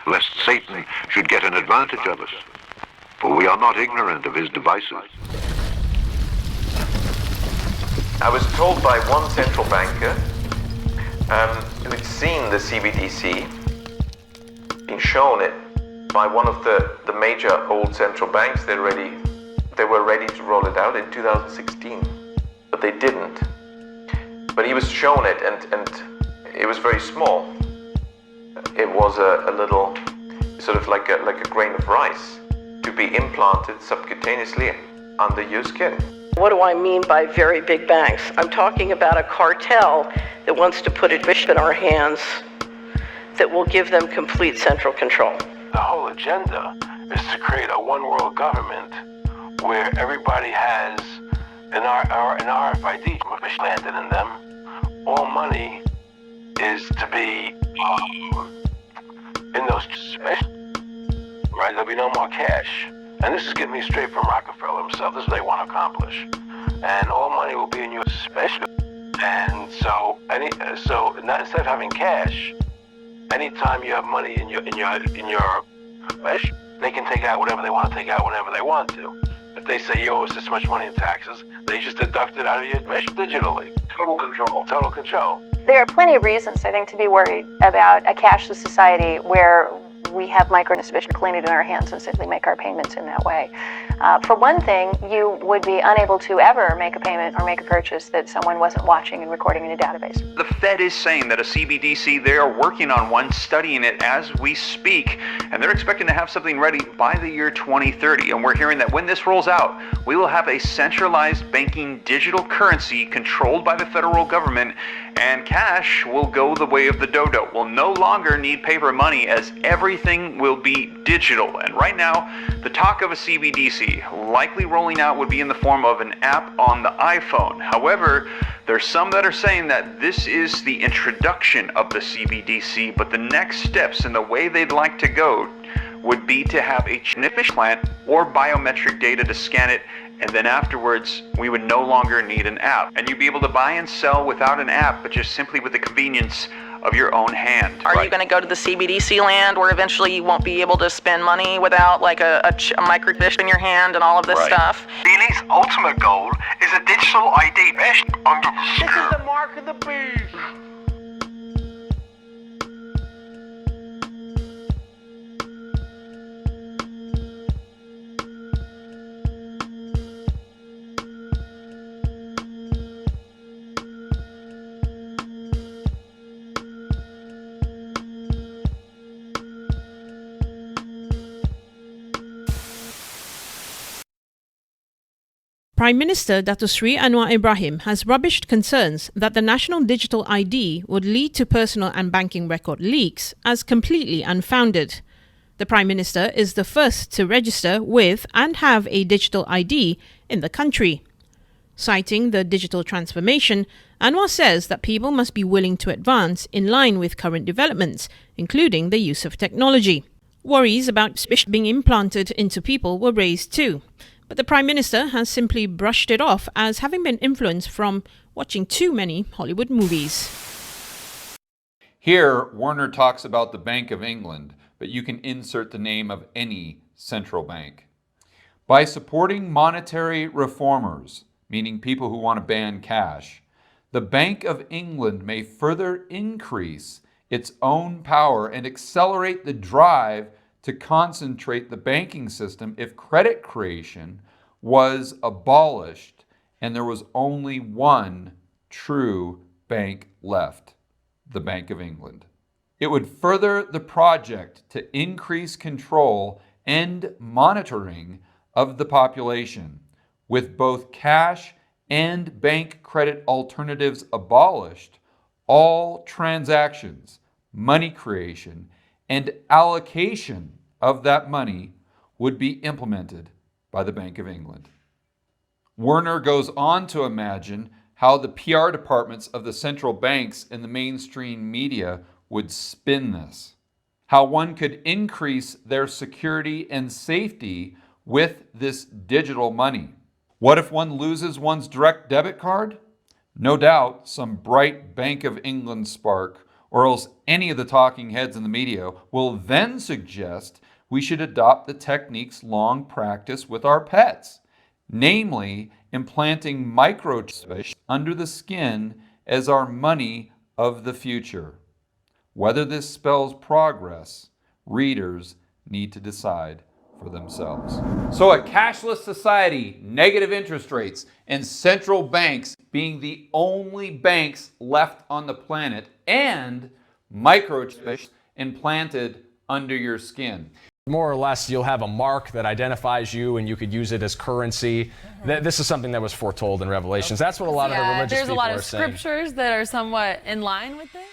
lest Satan should get an advantage of us. For we are not ignorant of his devices. I was told by one central banker who'd seen the CBDC, been shown it by one of the major old central banks. They were ready to roll it out in 2016, but they didn't. But he was shown it, and it was very small. It was a little, sort of like a grain of rice, to be implanted subcutaneously under your skin. What do I mean by very big banks? I'm talking about a cartel that wants to put a chip in our hands that will give them complete central control. The whole agenda is to create a one world government where everybody has an RFID planted in them. All money is to be in those special, right? There'll be no more cash. And this is getting me straight from Rockefeller himself. This is what they want to accomplish. And all money will be in your special. And so instead of having cash, anytime you have money in your special, they can take out whatever they want to take out whenever they want to. If they say you owe us this much money in taxes, they just deduct it out of your special digitally. Total control. Total control. There are plenty of reasons, I think, to be worried about a cashless society where we have micro-sufficient clean it in our hands and simply make our payments in that way. For one thing, you would be unable to ever make a payment or make a purchase that someone wasn't watching and recording in a database. The Fed is saying that a CBDC, they are working on one, studying it as we speak, and they're expecting to have something ready by the year 2030. And we're hearing that when this rolls out, we will have a centralized banking digital currency controlled by the federal government, and cash will go the way of the dodo. We'll no longer need paper money as everything will be digital. And right now, the talk of a CBDC likely rolling out would be in the form of an app on the iPhone. However, there's some that are saying that this is the introduction of the CBDC, but the next steps and the way they'd like to go would be to have a chip implant or biometric data to scan it, and then afterwards we would no longer need an app. And you'd be able to buy and sell without an app, but just simply with the convenience of your own hand. Are you going to go to the CBDC land where eventually you won't be able to spend money without like a microchip in your hand and all of this stuff? The elite's ultimate goal is a digital ID mesh under the skin. This is the mark of the beast. Prime Minister Dato Sri Anwar Ibrahim has rubbished concerns that the National Digital ID would lead to personal and banking record leaks as completely unfounded. The Prime Minister is the first to register with and have a digital ID in the country. Citing the digital transformation, Anwar says that people must be willing to advance in line with current developments, including the use of technology. Worries about SPISH being implanted into people were raised too. But the Prime Minister has simply brushed it off as having been influenced from watching too many Hollywood movies. Here, Warner talks about the Bank of England, but you can insert the name of any central bank. By supporting monetary reformers, meaning people who want to ban cash, the Bank of England may further increase its own power and accelerate the drive to concentrate the banking system if credit creation was abolished and there was only one true bank left, the Bank of England. It would further the project to increase control and monitoring of the population, with both cash and bank credit alternatives abolished. All transactions, money creation, and allocation of that money would be implemented by the Bank of England. Werner goes on to imagine how the PR departments of the central banks in the mainstream media would spin this, how one could increase their security and safety with this digital money. What if one loses one's direct debit card? No doubt some bright Bank of England spark or else any of the talking heads in the media will then suggest we should adopt the techniques long practiced with our pets, namely implanting microchips under the skin as our money of the future. Whether this spells progress, readers need to decide for themselves. So a cashless society, negative interest rates, and central banks being the only banks left on the planet, and microchips implanted under your skin. More or less, you'll have a mark that identifies you and you could use it as currency. This is something that was foretold in Revelations. That's what a lot of the religious people are saying. There's a lot of scriptures that are somewhat in line with this.